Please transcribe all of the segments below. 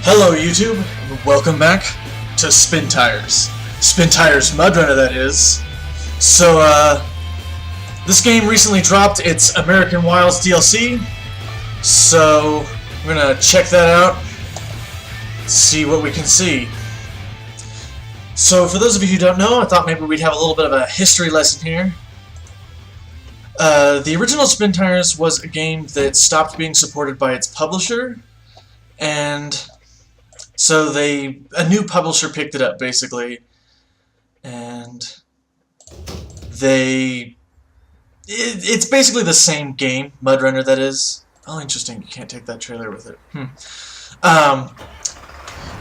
Hello YouTube, welcome back to Spintires. Spintires Mudrunner, that is. So, this game recently dropped its American Wilds DLC, so we're gonna check that out, see what we can see. So, for those of you who don't know, I thought maybe we'd have a little bit of a history lesson here. The original Spintires was a game that stopped being supported by its publisher, and so a new publisher picked it up, basically, and it's basically the same game, Mudrunner, that is. Oh, interesting, you can't take that trailer with it.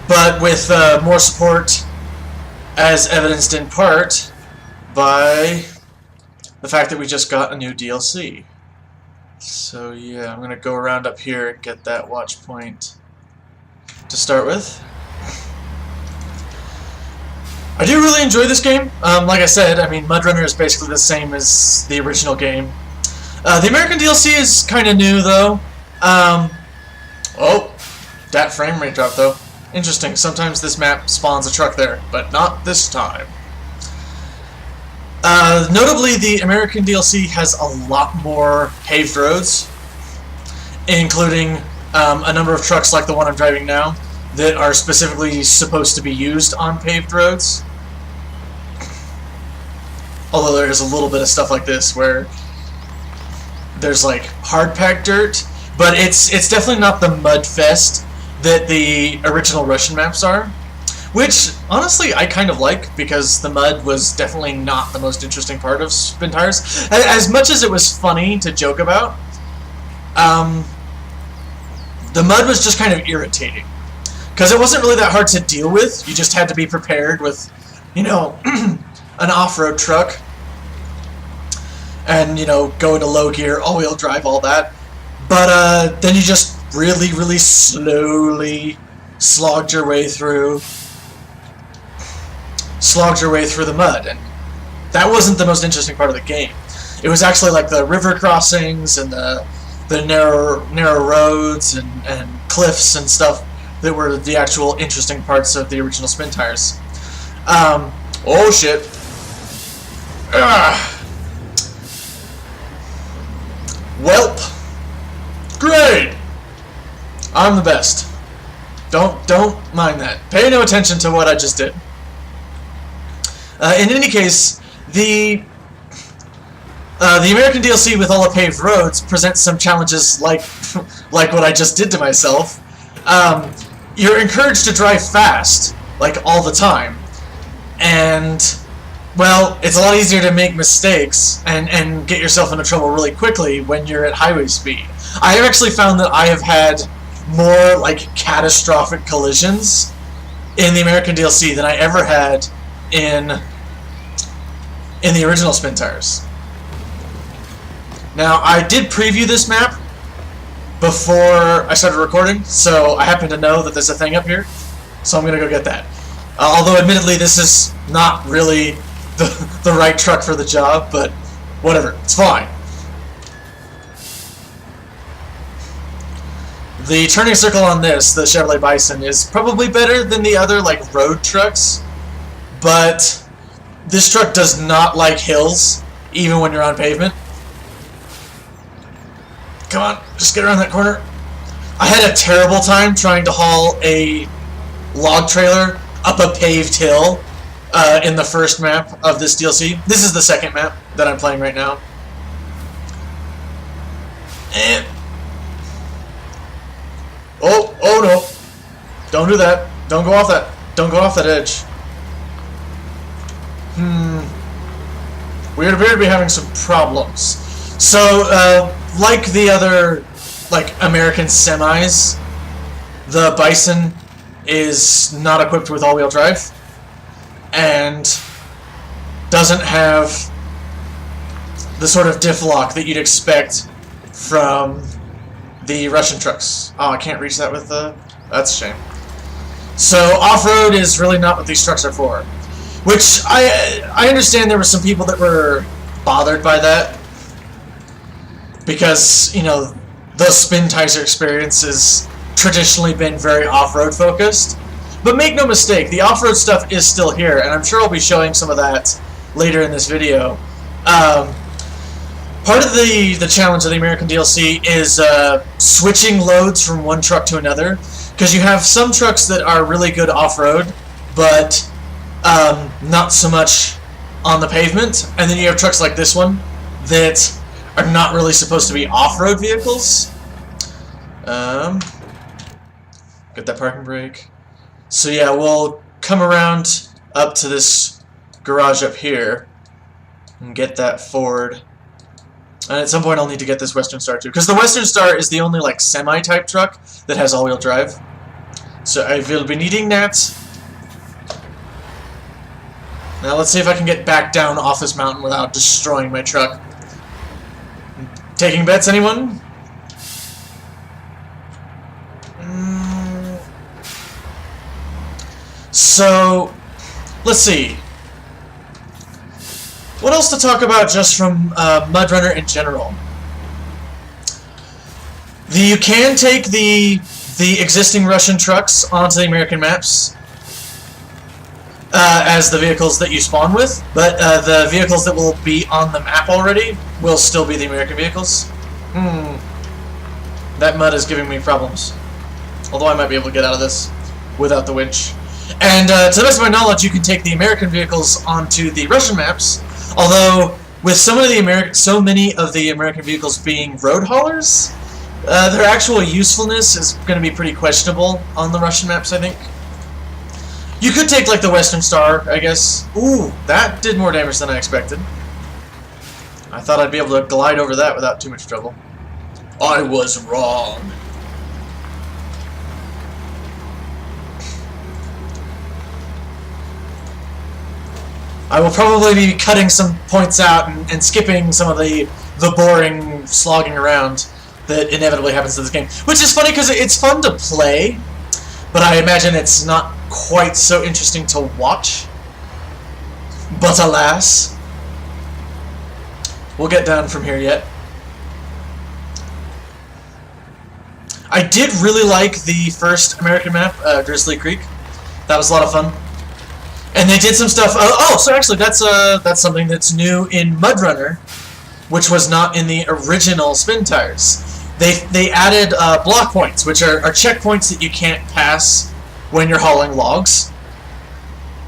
But with more support, as evidenced in part by the fact that we just got a new DLC. So yeah, I'm gonna go around up here and get that watch point to start with. I do really enjoy this game. Like I said, I mean, Mudrunner is basically the same as the original game. The American DLC is kind of new, though. Oh, that frame rate drop, though. Interesting. Sometimes this map spawns a truck there, but not this time. Notably, the American DLC has a lot more paved roads, including a number of trucks like the one I'm driving now that are specifically supposed to be used on paved roads. Although there is a little bit of stuff like this where there's like hard-packed dirt, but it's definitely not the mud fest that the original Russian maps are. Which, honestly, I kind of like, because the mud was definitely not the most interesting part of Spintires. As much as it was funny to joke about, the mud was just kind of irritating. Because it wasn't really that hard to deal with, you just had to be prepared with, you know, an off-road truck. And, you know, go into low gear, all-wheel drive, all that. But, then you just really, really slowly slogged your way through the mud, and that wasn't the most interesting part of the game. It was actually like the river crossings and the narrow roads and cliffs and stuff that were the actual interesting parts of the original Spintires. Oh shit. Welp. Great. I'm the best. Don't mind that. Pay no attention to what I just did. In any case, the American DLC with all the paved roads presents some challenges like like what I just did to myself. You're encouraged to drive fast, like all the time, and well, it's a lot easier to make mistakes and get yourself into trouble really quickly when you're at highway speed. I have actually found that I have had more like catastrophic collisions in the American DLC than I ever had in the original Spintires. Now, I did preview this map before I started recording, so I happen to know that there's a thing up here, so I'm gonna go get that. Although, admittedly, this is not really the right truck for the job, but whatever, it's fine. The turning circle on this, the Chevrolet Bison, is probably better than the other, like, road trucks. But this truck does not like hills, even when you're on pavement. Come on, just get around that corner. I had a terrible time trying to haul a log trailer up a paved hill in the first map of this DLC. This is the second map that I'm playing right now. And oh no. Don't do that. Don't go off that. Don't go off that edge. We appear to be having some problems. So, like the other, like, American semis, the Bison is not equipped with all-wheel drive, and doesn't have the sort of diff lock that you'd expect from the Russian trucks. Oh, I can't reach that with the... That's a shame. So, off-road is really not what these trucks are for. Which, I understand there were some people that were bothered by that. Because, you know, the Spintires experience is traditionally been very off-road focused. But make no mistake, the off-road stuff is still here, and I'm sure I'll be showing some of that later in this video. Part of the challenge of the American DLC is switching loads from one truck to another, because you have some trucks that are really good off-road, but not so much on the pavement, and then you have trucks like this one that are not really supposed to be off-road vehicles. Get that parking brake. So yeah, we'll come around up to this garage up here and get that Ford. And at some point I'll need to get this Western Star too, because the Western Star is the only like semi-type truck that has all-wheel drive. So I will be needing that. Now let's see if I can get back down off this mountain without destroying my truck. Taking bets, anyone? So, let's see. What else to talk about just from Mudrunner in general? You can take the existing Russian trucks onto the American maps as the vehicles that you spawn with, but the vehicles that will be on the map already will still be the American vehicles. That mud is giving me problems. Although I might be able to get out of this without the winch. And to the best of my knowledge, you can take the American vehicles onto the Russian maps. Although, with so many of the American vehicles being road haulers, their actual usefulness is going to be pretty questionable on the Russian maps, I think. You could take, like, the Western Star, I guess. Ooh, that did more damage than I expected. I thought I'd be able to glide over that without too much trouble. I was wrong. I will probably be cutting some points out and skipping some of the boring slogging around that inevitably happens to this game. Which is funny because it's fun to play, but I imagine it's not quite so interesting to watch. But alas, we'll get down from here yet. I did really like the first American map, Grizzly Creek. That was a lot of fun. And they did some stuff. Oh, so actually, that's something that's new in Mudrunner, which was not in the original Spintires. They added block points, which are checkpoints that you can't pass when you're hauling logs.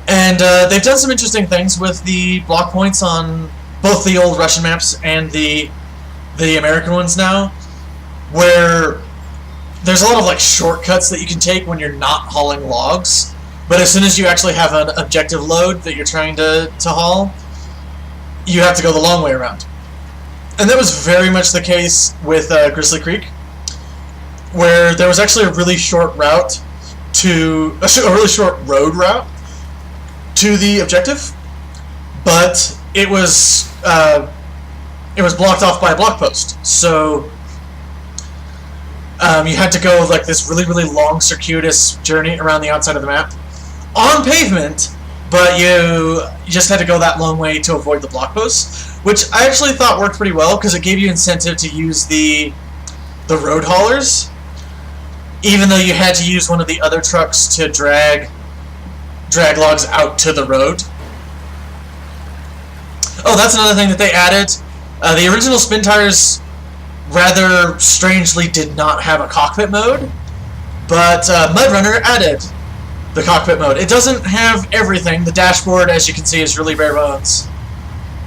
And they've done some interesting things with the block points on both the old Russian maps and the American ones now, where there's a lot of like shortcuts that you can take when you're not hauling logs. But as soon as you actually have an objective load that you're trying to haul, you have to go the long way around. And that was very much the case with Grizzly Creek, where there was actually a really short route to a really short road route to the objective, but it was blocked off by a block post. So you had to go like this really long circuitous journey around the outside of the map on pavement, but you just had to go that long way to avoid the block posts, which I actually thought worked pretty well because it gave you incentive to use the road haulers, even though you had to use one of the other trucks to drag logs out to the road. Oh, that's another thing that they added. The original Spintires rather strangely did not have a cockpit mode, but Mudrunner added the cockpit mode. It doesn't have everything. The dashboard, as you can see, is really bare bones.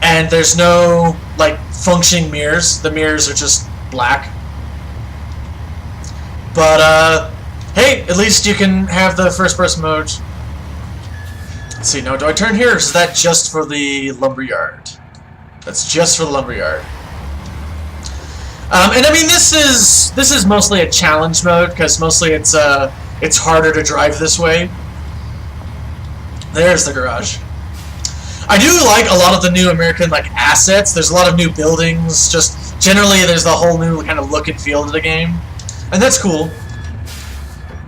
And there's no, like, functioning mirrors. The mirrors are just black. But, hey, at least you can have the first-person mode. Let's see, now, do I turn here, or is that just for the lumberyard? That's just for the lumberyard. And I mean, this is mostly a challenge mode, because mostly it's harder to drive this way. There's the garage. I do like a lot of the new American like assets. There's a lot of new buildings. Just generally, there's the whole new kind of look and feel to the game, and that's cool.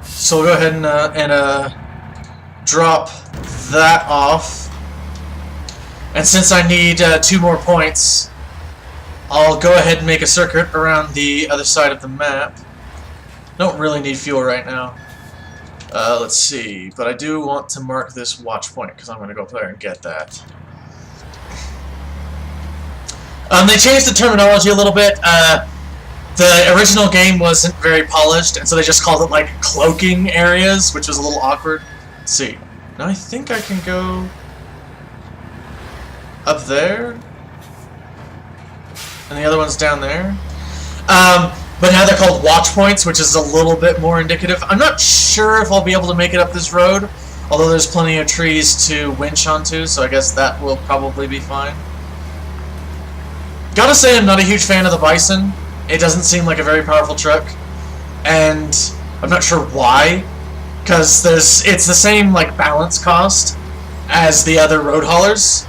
So we'll go ahead and drop that off. And since I need 2 more points, I'll go ahead and make a circuit around the other side of the map. Don't really need fuel right now. Let's see, but I do want to mark this watch point because I'm going to go up there and get that. They changed the terminology a little bit. The original game wasn't very polished, and so they just called it like cloaking areas, which was a little awkward. Let's see. Now I think I can go up there, and the other one's down there. But now they're called watch points, which is a little bit more indicative. I'm not sure if I'll be able to make it up this road, although there's plenty of trees to winch onto, so I guess that will probably be fine. Gotta say, I'm not a huge fan of the Bison. It doesn't seem like a very powerful truck, and I'm not sure why, because it's the same like balance cost as the other road haulers,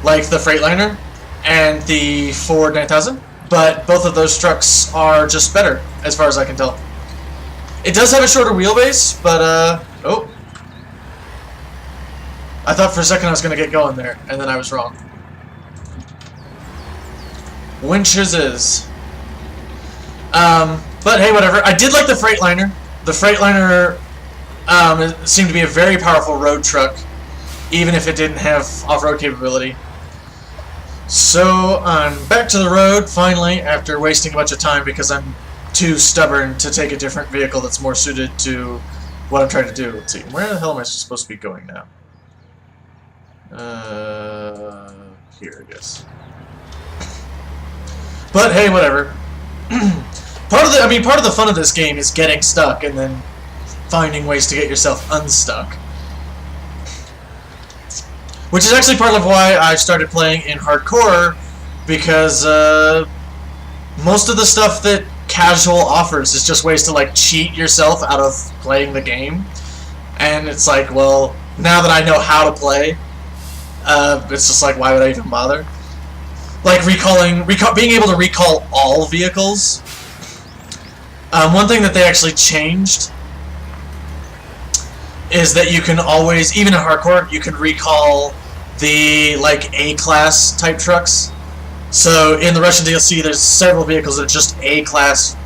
like the Freightliner and the Ford 9000. But both of those trucks are just better, as far as I can tell. It does have a shorter wheelbase, but, oh. I thought for a second I was going to get going there, and then I was wrong. Winches is. But hey, whatever. I did like the Freightliner. The Freightliner seemed to be a very powerful road truck, even if it didn't have off-road capability. So, I'm back to the road, finally, after wasting a bunch of time because I'm too stubborn to take a different vehicle that's more suited to what I'm trying to do. Let's see, where the hell am I supposed to be going now? Here, I guess. But hey, whatever. Part of the fun of this game is getting stuck and then finding ways to get yourself unstuck. Which is actually part of why I started playing in hardcore, because most of the stuff that casual offers is just ways to like cheat yourself out of playing the game. And it's like, well, now that I know how to play, it's just like, why would I even bother? Like being able to recall all vehicles. One thing that they actually changed is that you can always, even in hardcore, you can recall the like A-class type trucks. So in the Russian DLC, there's several vehicles that are just A-class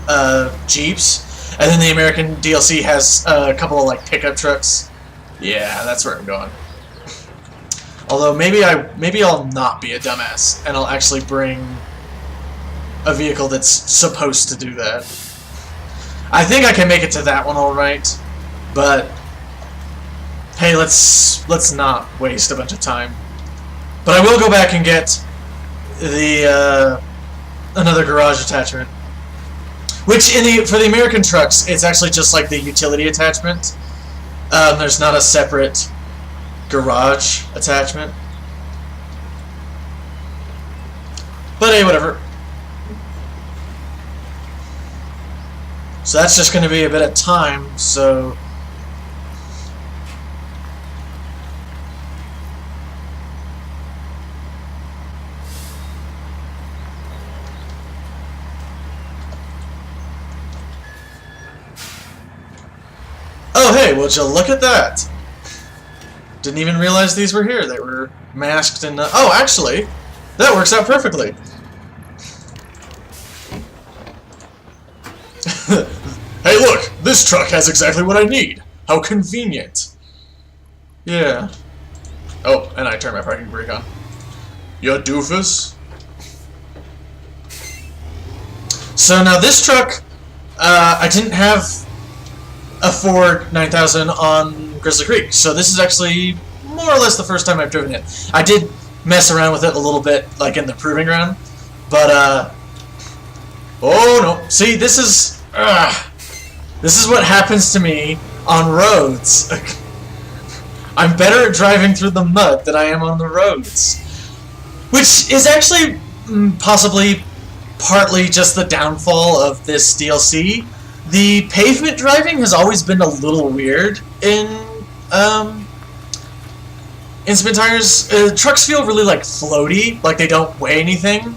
Jeeps, and then the American DLC has a couple of like pickup trucks. Yeah, that's where I'm going. Although maybe I'll not be a dumbass and I'll actually bring a vehicle that's supposed to do that. I think I can make it to that one all right, but hey, let's not waste a bunch of time. But I will go back and get the another garage attachment, which for the American trucks, it's actually just like the utility attachment. There's not a separate garage attachment. But hey, whatever. So that's just going to be a bit of time, so oh hey, would you look at that? Didn't even realize these were here. They were masked and oh, actually, that works out perfectly. Hey look, this truck has exactly what I need. How convenient. Yeah. Oh, and I turned my parking brake on. You doofus. So now this truck, I didn't have a Ford 9000 on Grizzly Creek, so this is actually more or less the first time I've driven it. I did mess around with it a little bit, like in the proving ground, but oh no! See, this is what happens to me on roads. I'm better at driving through the mud than I am on the roads, which is actually possibly partly just the downfall of this DLC. The pavement driving has always been a little weird in Spintires. Trucks feel really like floaty, like they don't weigh anything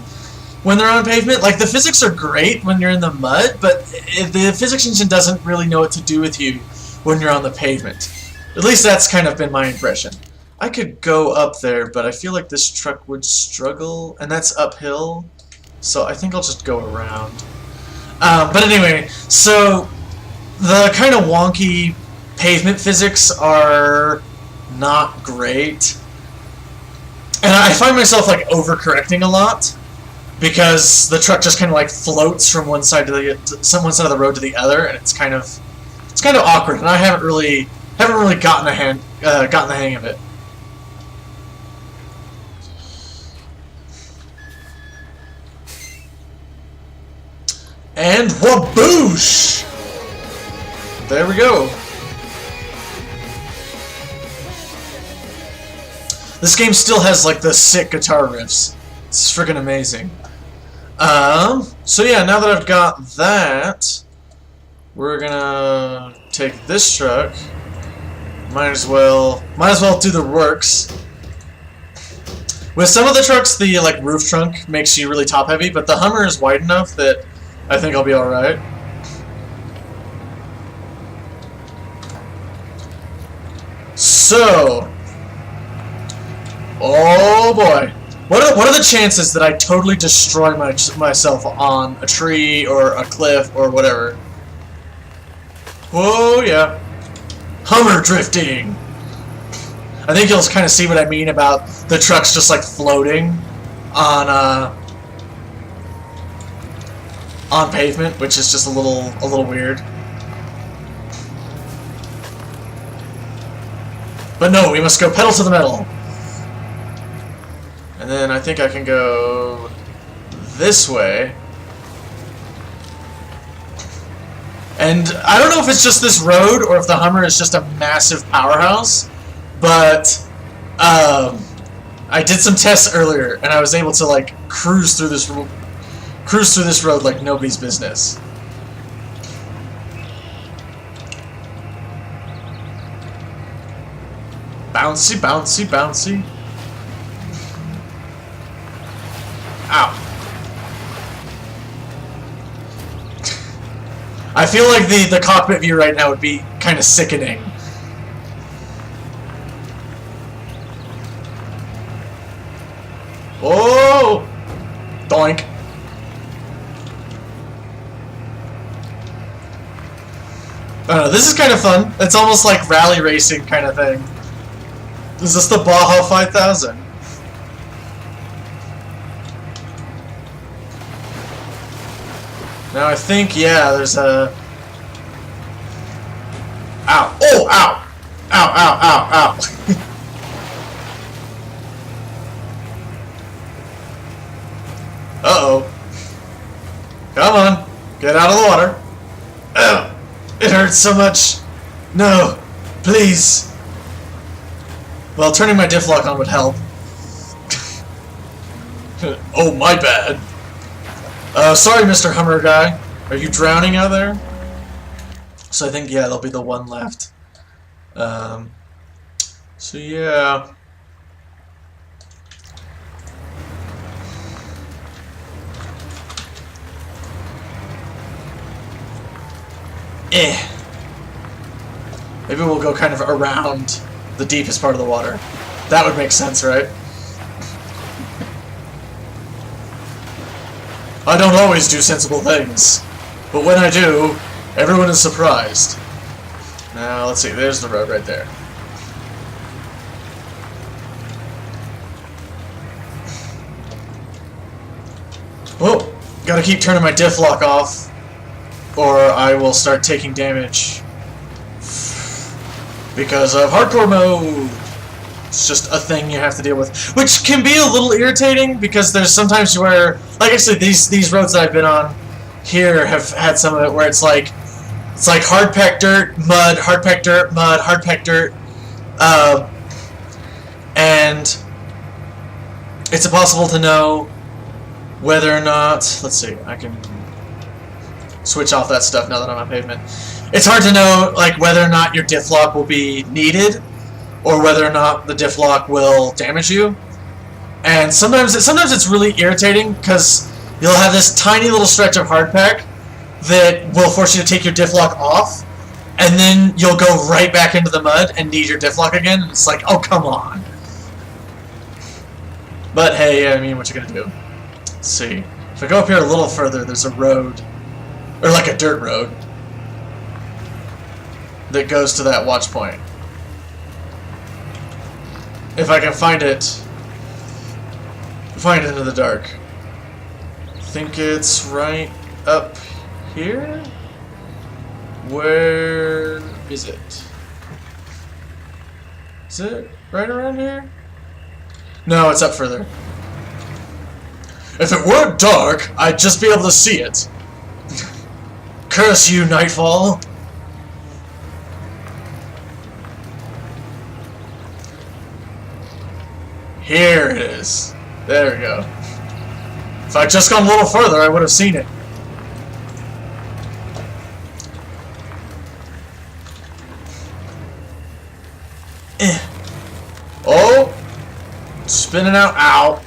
when they're on pavement. Like the physics are great when you're in the mud, but the physics engine doesn't really know what to do with you when you're on the pavement. At least that's kind of been my impression. I could go up there, but I feel like this truck would struggle, and that's uphill, so I think I'll just go around. But anyway, so the kind of wonky pavement physics are not great. And I find myself like overcorrecting a lot because the truck just kind of like floats from one side of the road to the other, and it's kind of awkward. And I haven't really gotten the hang of it. And waboosh! There we go. This game still has like the sick guitar riffs. It's freaking amazing. So yeah, now that I've got that, we're gonna take this truck. Might as well do the works. With some of the trucks, the like roof trunk makes you really top heavy, but the Hummer is wide enough that I think I'll be all right. So, oh boy, what are the chances that I totally destroy myself on a tree or a cliff or whatever? Oh yeah, Hummer drifting. I think you'll kind of see what I mean about the trucks just like floating on pavement, which is just a little weird. But no, we must go pedal to the metal. And then I think I can go this way. And I don't know if it's just this road or if the Hummer is just a massive powerhouse, but I did some tests earlier and I was able to like cruise through this road like nobody's business. Bouncy, bouncy, bouncy. Ow. I feel like the cockpit view right now would be kind of sickening. Oh! Doink. I don't know, this is kind of fun. It's almost like rally racing kind of thing. Is this the Baja 5000? Now I think, yeah, there's a... Ow! Oh, ow! Ow, ow, ow, ow! Uh-oh. Come on, get out of the water. Ugh. It hurts so much. No, please. Well, turning my diff lock on would help. Oh, my bad. Sorry, Mr. Hummer guy. Are you drowning out there? So I think, yeah, there'll be the one left. So yeah. Maybe we'll go kind of around the deepest part of the water. That would make sense, right? I don't always do sensible things, but when I do, everyone is surprised. Now, let's see, there's the road right there. Whoa! Gotta keep turning my diff lock off, or I will start taking damage. Because of hardcore mode. It's just a thing you have to deal with, which can be a little irritating because there's sometimes where, like actually these roads that I've been on here have had some of it where it's like hard packed dirt, mud, hard packed dirt, mud, hard packed dirt, and it's impossible to know whether or not. Let's see, I can switch off that stuff now that I'm on pavement. It's hard to know like whether or not your diff lock will be needed, or whether or not the diff lock will damage you. And sometimes it's really irritating because you'll have this tiny little stretch of hardpack that will force you to take your diff lock off, and then you'll go right back into the mud and need your diff lock again. And it's like, oh come on. But hey, I mean, what you gonna do? Let's see. If I go up here a little further, there's a road, or like a dirt road. that goes to that watch point. If I can find it into the dark. I think it's right up here? Where is it? Is it right around here? No, it's up further. If it weren't dark, I'd just be able to see it. Curse you, Nightfall! Here it is. There we go. If I'd just gone a little further, I would have seen it. Oh! Spinning out. Ow!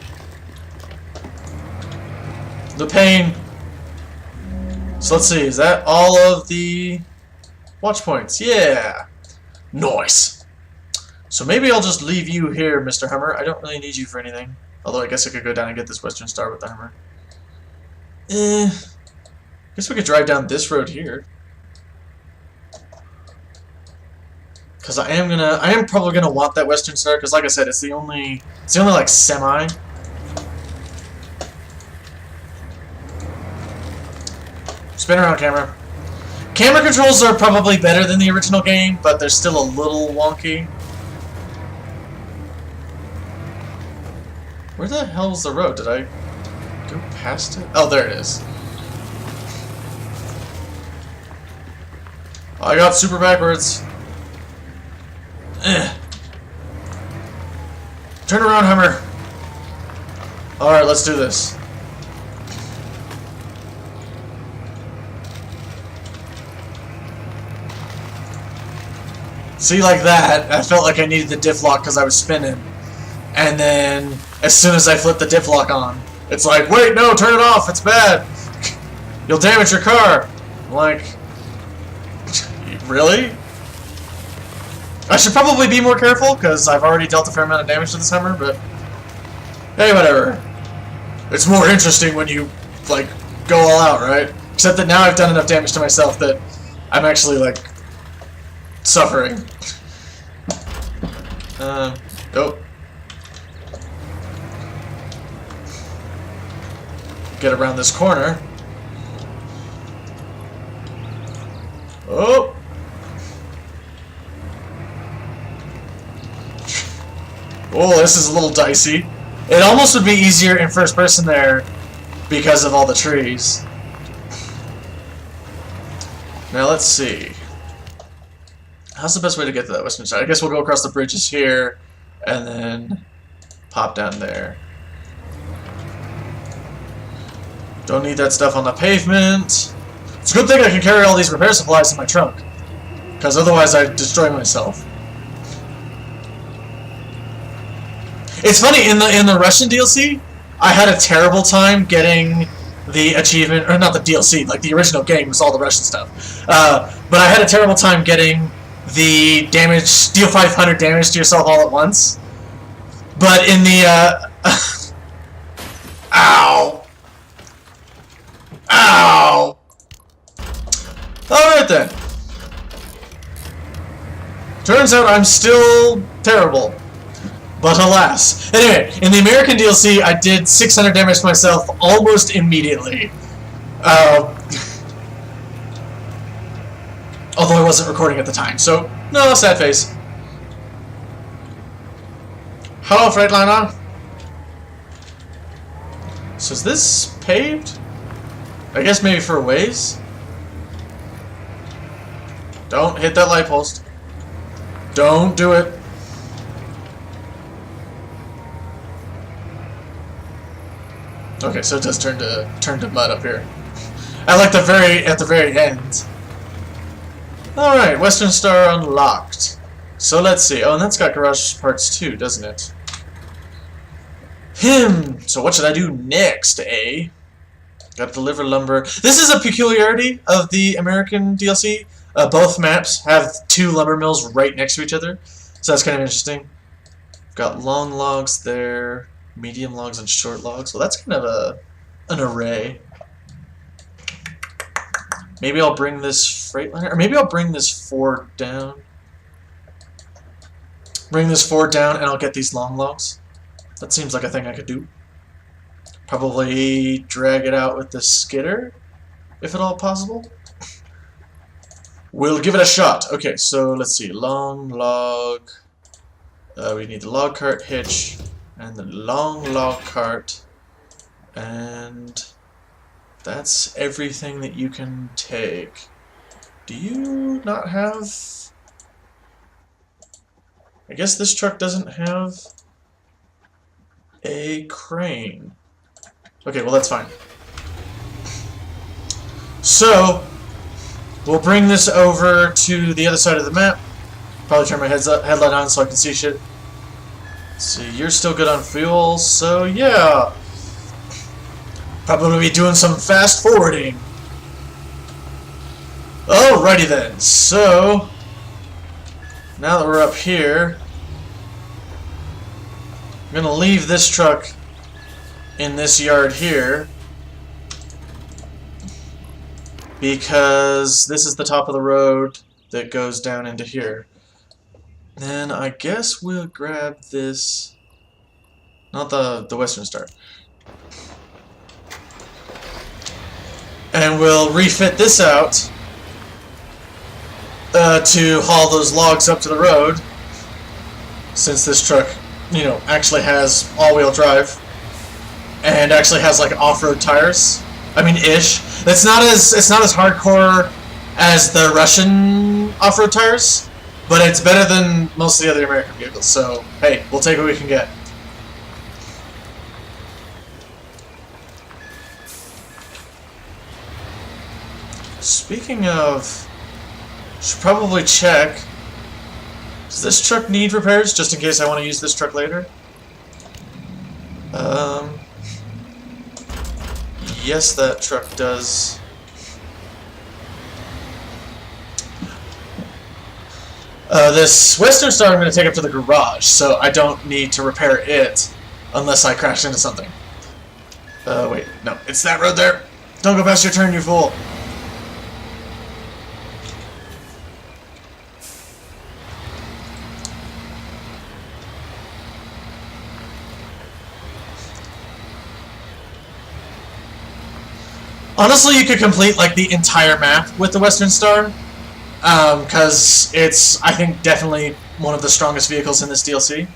The pain. So let's see, is that all of the watch points? Yeah! Nice! So maybe I'll just leave you here, Mr. Hummer. I don't really need you for anything. Although I guess I could go down and get this Western Star with the Hummer. Guess we could drive down this road here. Because I am probably gonna want that Western Star, because like I said, it's the only like semi. Spin around, camera. Camera controls are probably better than the original game, but they're still a little wonky. Where the hell is the road? Did I go past it? Oh, there it is. I got super backwards. Turn around, Hummer. Alright, let's do this. See, like that, I felt like I needed the diff lock because I was spinning. And then, as soon as I flipped the diff lock on, it's like, wait, no, turn it off, it's bad. You'll damage your car. I'm like, really? I should probably be more careful, because I've already dealt a fair amount of damage to this Hummer, but hey, whatever. It's more interesting when you, like, go all out, right? Except that now I've done enough damage to myself that I'm actually, like, suffering. Oh. Get around this corner. Oh! Oh, this is a little dicey. It almost would be easier in first person there because of all the trees. Now let's see. How's the best way to get to that western side? I guess we'll go across the bridges here and then pop down there. Don't need that stuff on the pavement. It's a good thing I can carry all these repair supplies in my trunk, because otherwise I'd destroy myself. It's funny, in the Russian DLC, I had a terrible time getting the achievement, or not the DLC, like the original game was all the Russian stuff. But I had a terrible time getting the damage, deal 500 damage to yourself all at once. But in the, ow! Ow! Alright then. Turns out I'm still terrible. But alas. Anyway, in the American DLC, I did 600 damage to myself almost immediately. Although I wasn't recording at the time, so no, sad face. Hello, Freightliner. So is this paved? I guess maybe for ways? Don't hit that light post. Don't do it. Okay, so it does turn to mud up here. At like the very end. Alright, Western Star unlocked. So let's see. Oh, and that's got garage parts too, doesn't it? So what should I do next, eh? Gotta deliver lumber. This is a peculiarity of the American DLC. Both maps have two lumber mills right next to each other. So that's kind of interesting. Got long logs there, medium logs and short logs. Well, that's kind of an array. Maybe I'll bring this Freightliner, or maybe I'll bring this Ford down. Bring this Ford down, and I'll get these long logs. That seems like a thing I could do. Probably drag it out with the skidder, if at all possible. We'll give it a shot. Okay, so let's see. Long log. We need the log cart hitch and the long log cart. And that's everything that you can take. Do you not have... I guess this truck doesn't have a crane. Okay, well that's fine. So, we'll bring this over to the other side of the map. Probably turn my headlight on so I can see shit. Let's see, you're still good on fuel, so yeah. Probably be doing some fast forwarding. Alrighty then, so now that we're up here, I'm gonna leave this truck in this yard here because this is the top of the road that goes down into here. Then I guess we'll grab this, not the Western Star, and we'll refit this out to haul those logs up to the road, since this truck, you know, actually has all-wheel drive and actually has like off-road tires. I mean, ish. It's not as hardcore as the Russian off-road tires, but it's better than most of the other American vehicles. So hey, we'll take what we can get. Speaking of, should probably check. Does this truck need repairs, just in case I want to use this truck later? Yes, that truck does. This Western Star I'm going to take up to the garage, so I don't need to repair it unless I crash into something. Wait, no, it's that road there. Don't go past your turn, you fool. Honestly, you could complete like the entire map with the Western Star, because it's, I think, definitely one of the strongest vehicles in this DLC.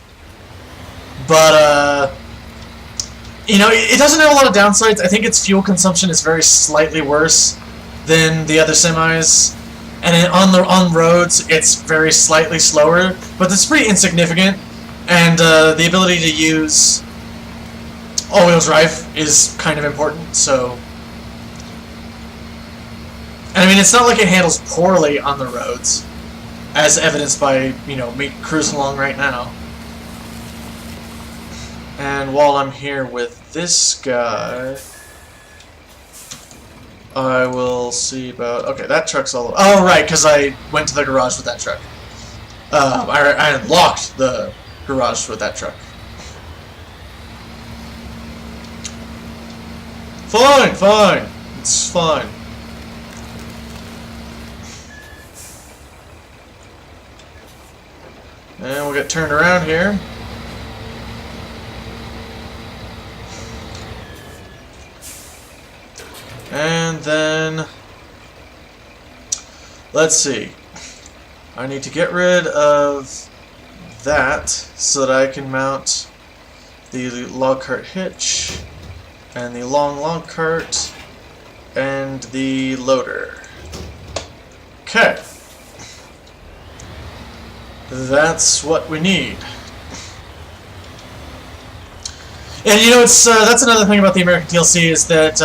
But you know, it doesn't have a lot of downsides. I think its fuel consumption is very slightly worse than the other semis, and on roads it's very slightly slower, but it's pretty insignificant. And the ability to use all-wheel drive is kind of important. So. And I mean, it's not like it handles poorly on the roads, as evidenced by, you know, me cruising along right now. And while I'm here with this guy, I will see about... Okay, that truck's all... Oh, right, because I went to the garage with that truck. I unlocked the garage with that truck. Fine, fine. It's fine. And we'll get turned around here. And then, let's see. I need to get rid of that so that I can mount the log cart hitch and the long log cart and the loader. Okay. That's what we need. And you know, it's that's another thing about the American DLC is that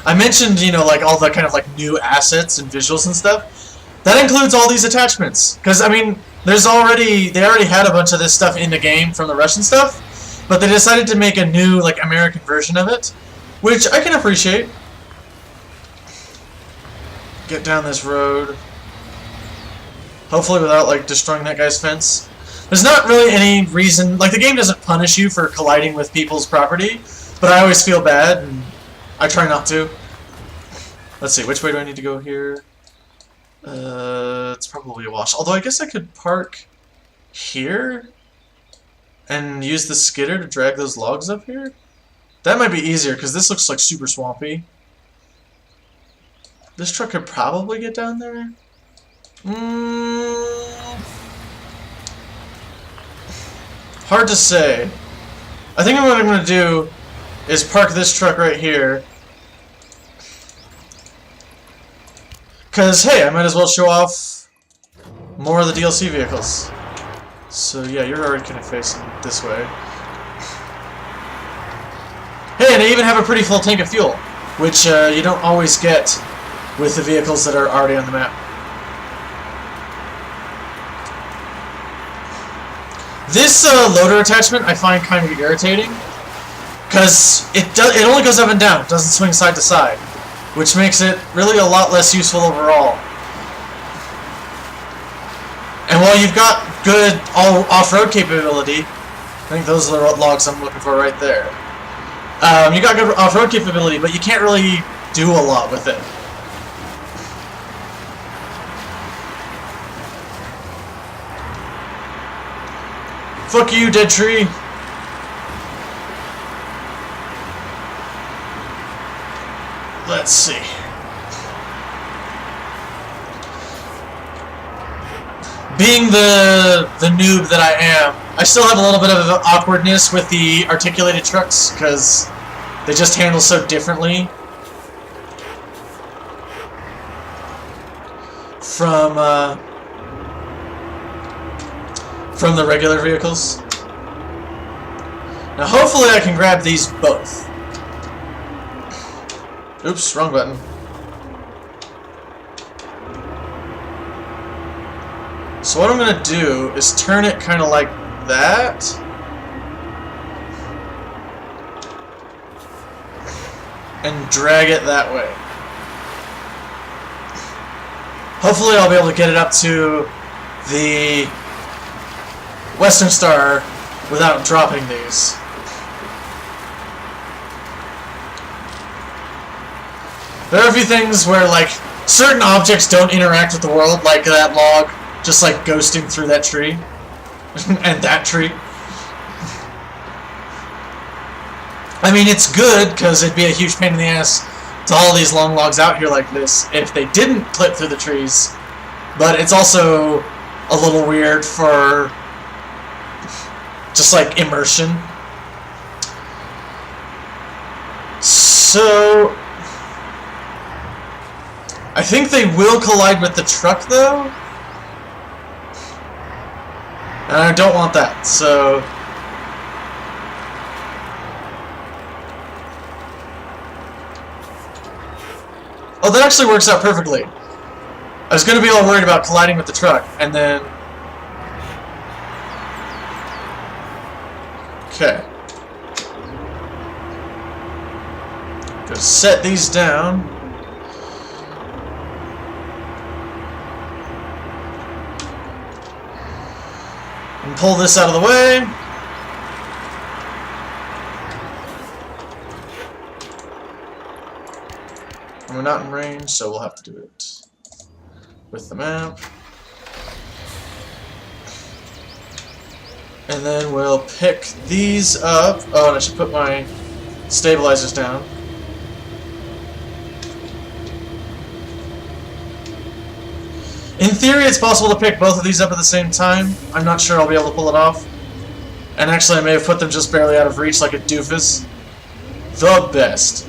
I mentioned, you know, like all the kind of like new assets and visuals and stuff. That includes all these attachments, because I mean, they already had a bunch of this stuff in the game from the Russian stuff, but they decided to make a new like American version of it, which I can appreciate. Get down this road. Hopefully without, like, destroying that guy's fence. There's not really any reason... Like, the game doesn't punish you for colliding with people's property, but I always feel bad, and I try not to. Let's see, which way do I need to go here? It's probably a wash. Although I guess I could park here and use the skidder to drag those logs up here. That might be easier because this looks like super swampy. This truck could probably get down there. Hard to say. I think what I'm going to do is park this truck right here. Because, hey, I might as well show off more of the DLC vehicles. So, yeah, you're already kind of facing this way. Hey, and I even have a pretty full tank of fuel, which you don't always get with the vehicles that are already on the map. This loader attachment I find kind of irritating, because it only goes up and down, it doesn't swing side to side, which makes it really a lot less useful overall. And while you've got good off-road capability, I think those are the logs I'm looking for right there. You got good off-road capability, but you can't really do a lot with it. Fuck you, dead tree! Let's see. Being the noob that I am, I still have a little bit of awkwardness with the articulated trucks, because they just handle so differently from the regular vehicles. Now hopefully I can grab these both. Oops, wrong button. So what I'm going to do is turn it kind of like that. And drag it that way. Hopefully I'll be able to get it up to the Western Star without dropping these. There are a few things where, like, certain objects don't interact with the world, like that log just, like, ghosting through that tree. And that tree. I mean, it's good, because it'd be a huge pain in the ass to haul these long logs out here like this if they didn't clip through the trees. But it's also a little weird for just like immersion. So I think they will collide with the truck though, and I don't want that, so oh, that actually works out perfectly. I was gonna be all worried about colliding with the truck, and then okay. Gonna set these down. And pull this out of the way. And we're not in range, so we'll have to do it with the map. And then we'll pick these up. Oh, and I should put my stabilizers down. In theory, it's possible to pick both of these up at the same time. I'm not sure I'll be able to pull it off. And actually, I may have put them just barely out of reach like a doofus. The best.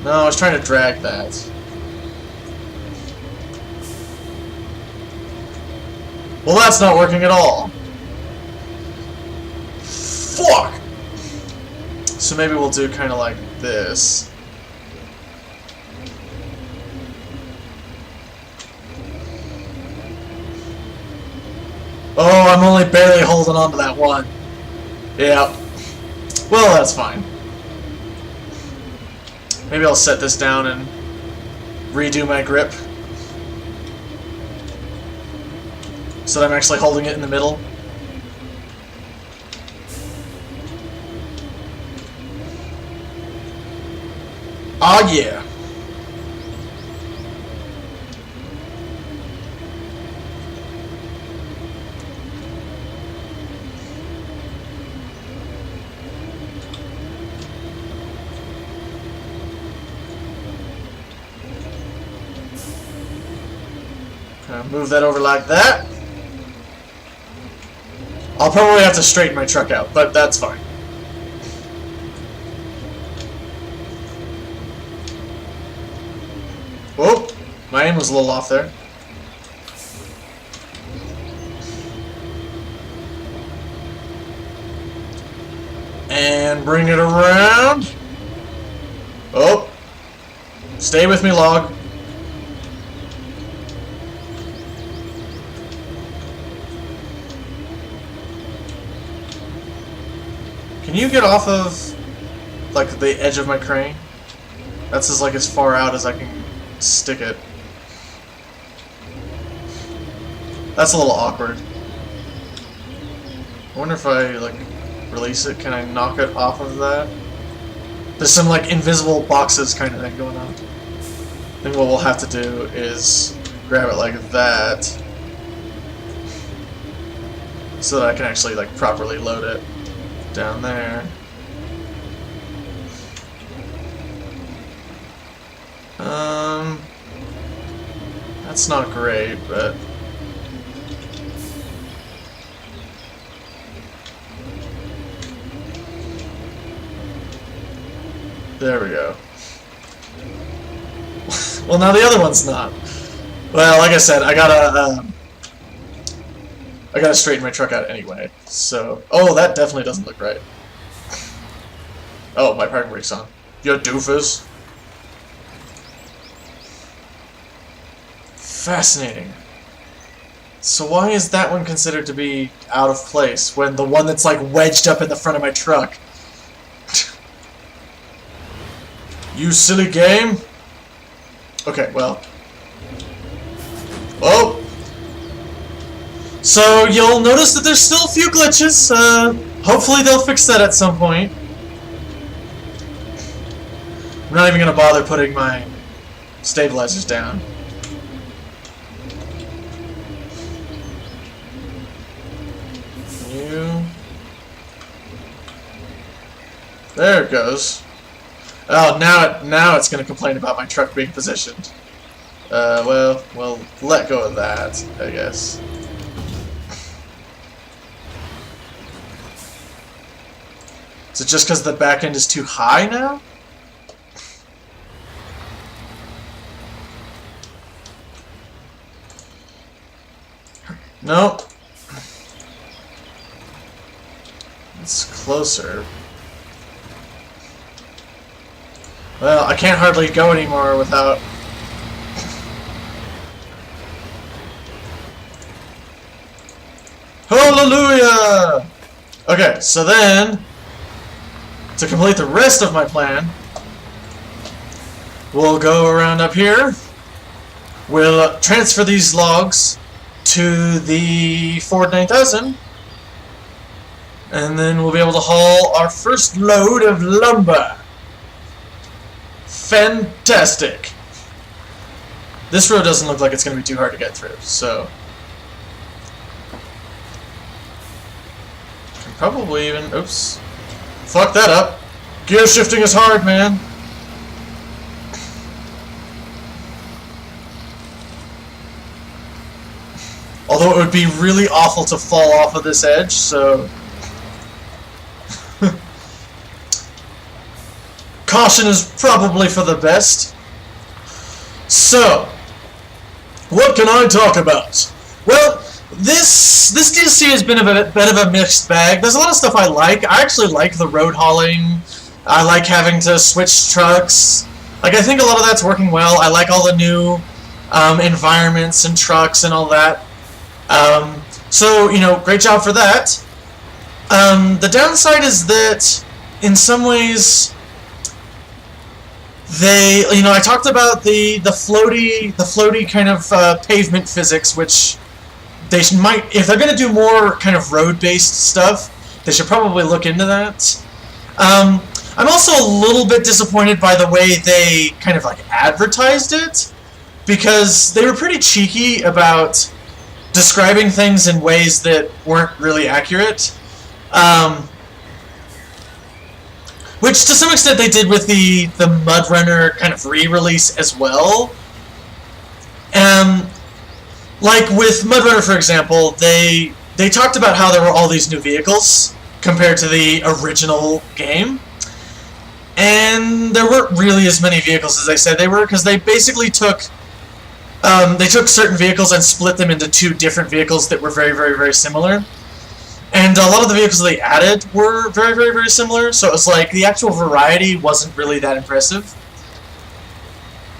No, I was trying to drag that. Well, that's not working at all. Fuck! So maybe we'll do kind of like this. Oh, I'm only barely holding on to that one. Yeah. Well, that's fine. Maybe I'll set this down and redo my grip, so that I'm actually holding it in the middle. Oh yeah. Move that over like that. I'll probably have to straighten my truck out, but that's fine. Whoa, my aim was a little off there. And bring it around. Oh, stay with me, log. Can you get off of, like, the edge of my crane? That's as far out as I can stick it. That's a little awkward. I wonder if I, like, release it. Can I knock it off of that? There's some, like, invisible boxes kind of thing going on. I think what we'll have to do is grab it like that, so that I can actually, like, properly load it down there. That's not great, but there we go. Well, now the other one's not. Well, like I said, I gotta straighten my truck out anyway. So, oh, that definitely doesn't look right. Oh, my parking brake's on. You doofus. Fascinating. So why is that one considered to be out of place when the one that's like wedged up in the front of my truck? You silly game. Okay, well. Oh. So you'll notice that there's still a few glitches. Hopefully they'll fix that at some point. I'm not even gonna bother putting my stabilizers down. There it goes. Oh, now it's gonna complain about my truck being positioned. Well, let go of that, I guess. Is it just because the back end is too high now? Nope. It's closer. Well, I can't hardly go anymore without... Hallelujah! Okay, so then, to complete the rest of my plan, we'll go around up here. We'll transfer these logs to the Ford 9000, and then we'll be able to haul our first load of lumber. Fantastic! This road doesn't look like it's going to be too hard to get through, so... Can probably even... Oops. Fuck that up. Gear shifting is hard, man. Although it would be really awful to fall off of this edge, so... Caution is probably for the best. So, what can I talk about? Well, this DLC has been a bit of a mixed bag. There's a lot of stuff I like. I actually like the road hauling. I like having to switch trucks. Like, I think a lot of that's working well. I like all the new environments and trucks and all that. So, you know, great job for that. The downside is that, in some ways... I talked about the floaty kind of pavement physics, which they might, if they're going to do more kind of road-based stuff, they should probably look into that. I'm also a little bit disappointed by the way they kind of like advertised it, because they were pretty cheeky about describing things in ways that weren't really accurate. Which to some extent they did with the Mudrunner kind of re-release as well. Like with Mudrunner, for example, they talked about how there were all these new vehicles compared to the original game. And there weren't really as many vehicles as they said they were, because they basically took certain vehicles and split them into two different vehicles that were very, very, very similar. And a lot of the vehicles they added were very, very, very similar, so it was like the actual variety wasn't really that impressive.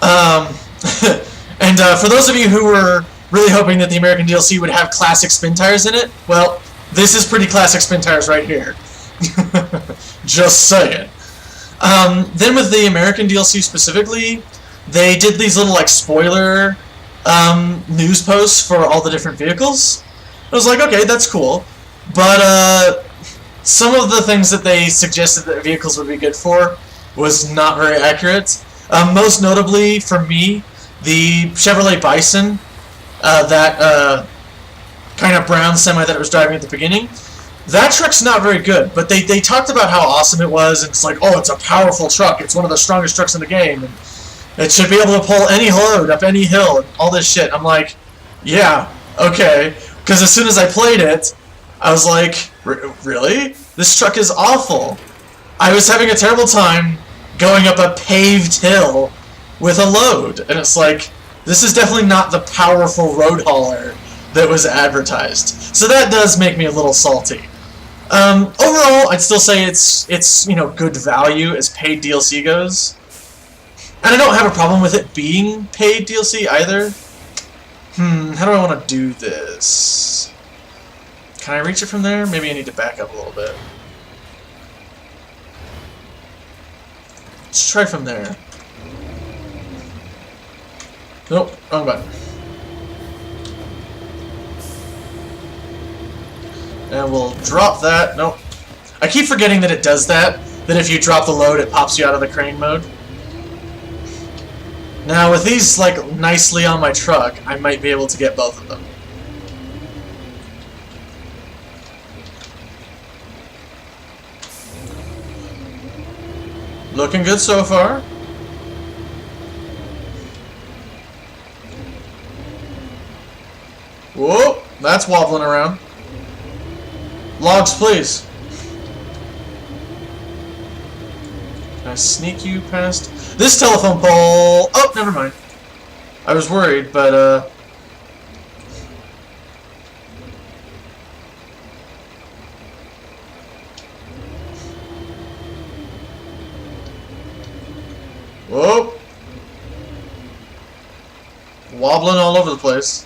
And for those of you who were really hoping that the American DLC would have classic Spintires in it, well, this is pretty classic Spintires right here. Just saying. Then with the American DLC specifically, they did these little like spoiler news posts for all the different vehicles. I was like, okay, that's cool. But some of the things that they suggested that vehicles would be good for was not very accurate. Most notably, for me, the Chevrolet Bison, that kind of brown semi that I was driving at the beginning, that truck's not very good. But they talked about how awesome it was, and it's like, oh, it's a powerful truck. It's one of the strongest trucks in the game. And it should be able to pull any load up any hill, and all this shit. I'm like, yeah, okay. Because as soon as I played it, I was like, really? This truck is awful. I was having a terrible time going up a paved hill with a load. And it's like, this is definitely not the powerful road hauler that was advertised. So that does make me a little salty. Overall, I'd still say it's good value as paid DLC goes. And I don't have a problem with it being paid DLC either. How do I want to do this? Can I reach it from there? Maybe I need to back up a little bit. Let's try from there. Nope, wrong button. And we'll drop that. Nope. I keep forgetting that it does that. That if you drop the load, it pops you out of the crane mode. Now, with these, like, nicely on my truck, I might be able to get both of them. Looking good so far. Whoa, that's wobbling around. Logs, please. Can I sneak you past this telephone pole? Oh, never mind. I was worried, but whoa. Wobbling all over the place.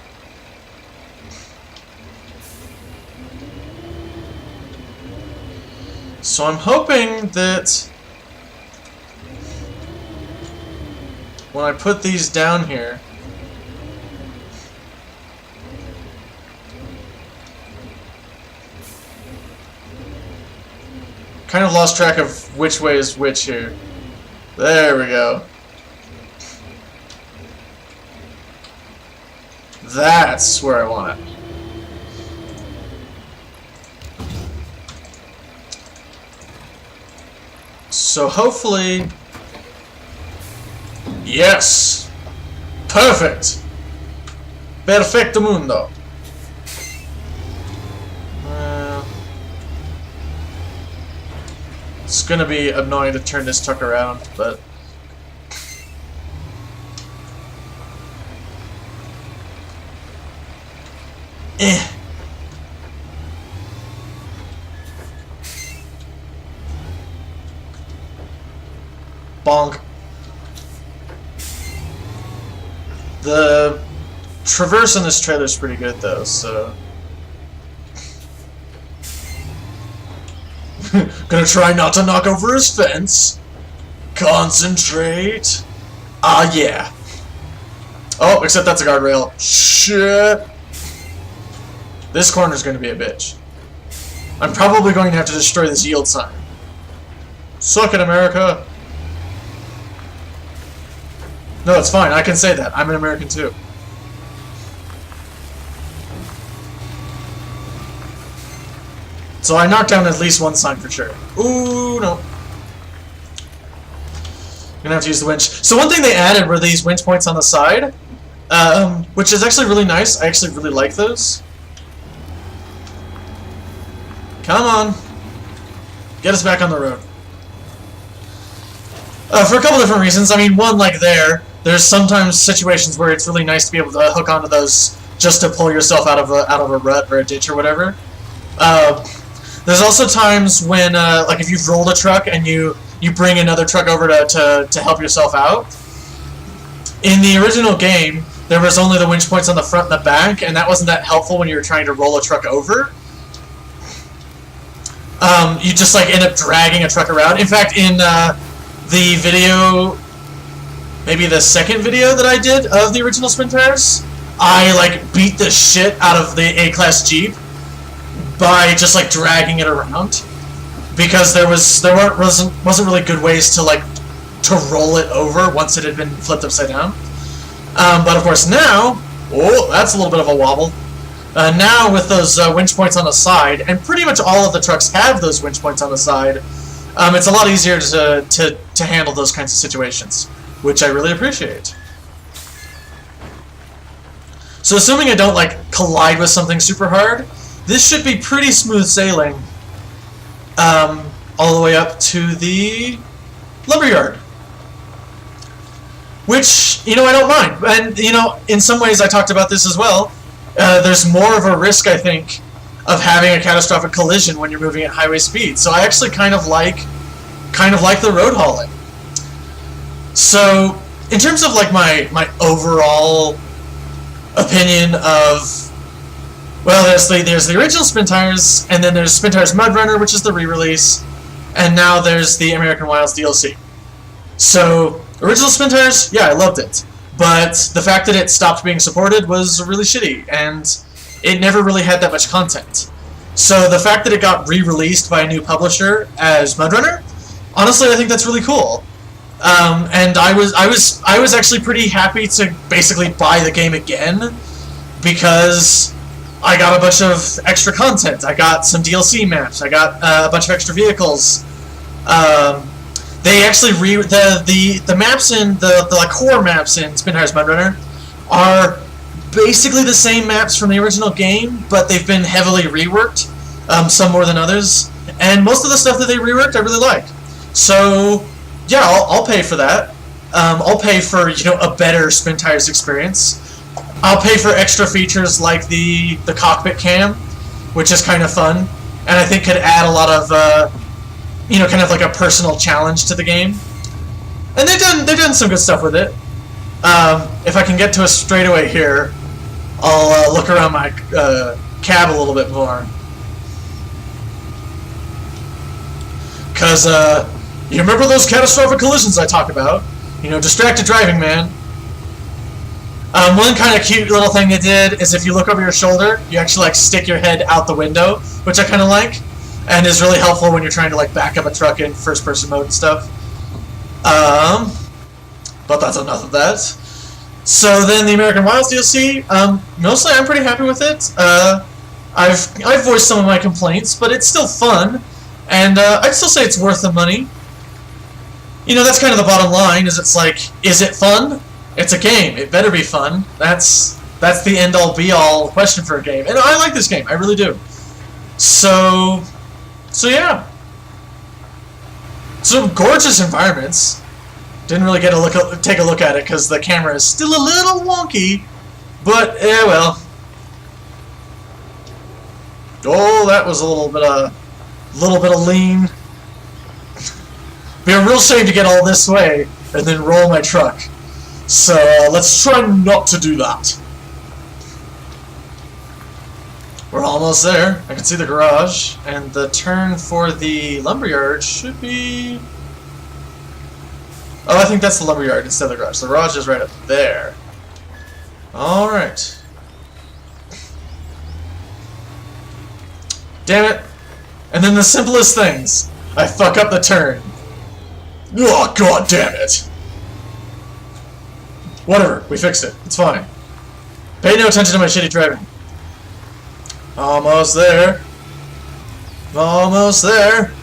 So I'm hoping that when I put these down here, kind of lost track of which way is which here. There we go. That's where I want it. So hopefully, yes, perfect, perfecto mundo. It's gonna be annoying to turn this truck around, but bonk. The traverse in this trailer is pretty good though, so gonna try not to knock over his fence. Concentrate. Ah, yeah. Oh, except that's a guardrail. Shit. This corner's gonna be a bitch. I'm probably going to have to destroy this yield sign. Suck it, America! No, it's fine. I can say that. I'm an American too. So I knocked down at least one sign for sure. Ooh, no. Gonna have to use the winch. So one thing they added were these winch points on the side, which is actually really nice. I actually really like those. Come on. Get us back on the road. For a couple different reasons. I mean, one, like there's sometimes situations where it's really nice to be able to hook onto those just to pull yourself out of a rut or a ditch or whatever. There's also times when, like, if you've rolled a truck and you bring another truck over to help yourself out. In the original game, there was only the winch points on the front and the back, and that wasn't that helpful when you were trying to roll a truck over. You just, like, end up dragging a truck around. In fact, in the video, maybe the second video that I did of the original Spintires, I, like, beat the shit out of the A-Class Jeep by just, like, dragging it around. Because there wasn't really good ways to, like, to roll it over once it had been flipped upside down. But of course now, oh, that's a little bit of a wobble. Now with those winch points on the side, and pretty much all of the trucks have those winch points on the side, it's a lot easier to handle those kinds of situations, which I really appreciate. So assuming I don't, like, collide with something super hard, this should be pretty smooth sailing. All the way up to the lumberyard. Which, you know, I don't mind. And, you know, in some ways I talked about this as well. There's more of a risk, I think, of having a catastrophic collision when you're moving at highway speed. So I actually kind of like the road hauling. So, in terms of, like, my overall opinion of... Well, there's the original Spintires, and then there's Spintires Mudrunner, which is the re-release, and now there's the American Wilds DLC. So, original Spintires, yeah, I loved it. But the fact that it stopped being supported was really shitty, and it never really had that much content. So the fact that it got re-released by a new publisher as Mudrunner, honestly, I think that's really cool. And I was actually pretty happy to basically buy the game again, because I got a bunch of extra content. I got some DLC maps. I got a bunch of extra vehicles. They actually the maps in the like core maps in Spintires Mudrunner are basically the same maps from the original game, but they've been heavily reworked, some more than others. And most of the stuff that they reworked, I really like. So yeah, I'll pay for that. I'll pay for, you know, a better Spintires experience. I'll pay for extra features like the cockpit cam, which is kind of fun, and I think could add a lot of, you know, kind of like a personal challenge to the game. And they've done some good stuff with it. If I can get to a straightaway here, I'll look around my cab a little bit more. Because, you remember those catastrophic collisions I talked about? You know, distracted driving, man. One kind of cute little thing they did is if you look over your shoulder, you actually, like, stick your head out the window, which I kind of like, and is really helpful when you're trying to, like, back up a truck in first-person mode and stuff. But that's enough of that. So then the American Wilds DLC, mostly I'm pretty happy with it. I've voiced some of my complaints, but it's still fun, and I'd still say it's worth the money. You know, that's kind of the bottom line, is it's like, is it fun? It's a game. It better be fun. That's the end-all, be-all question for a game. And I like this game. I really do. So yeah. Some gorgeous environments. Didn't really get take a look at it because the camera is still a little wonky. But, well. Oh, that was a little bit of lean. Be a real shame to get all this way and then roll my truck. So, let's try not to do that. We're almost there. I can see the garage, and the turn for the lumberyard should be... Oh, I think that's the lumberyard instead of the garage. The garage is right up there. Alright. Damn it. And then the simplest things. I fuck up the turn. Oh, god damn it! Whatever, we fixed it. It's fine. Pay no attention to my shitty driving. Almost there. Almost there.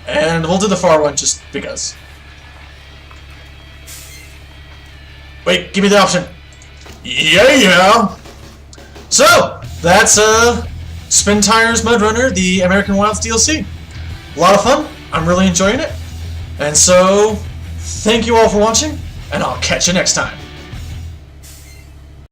And we'll do the far one just because. Wait, give me the option. Yeah! So, that's Spintires Mudrunner, the American Wilds DLC. A lot of fun. I'm really enjoying it. And so, thank you all for watching, and I'll catch you next time.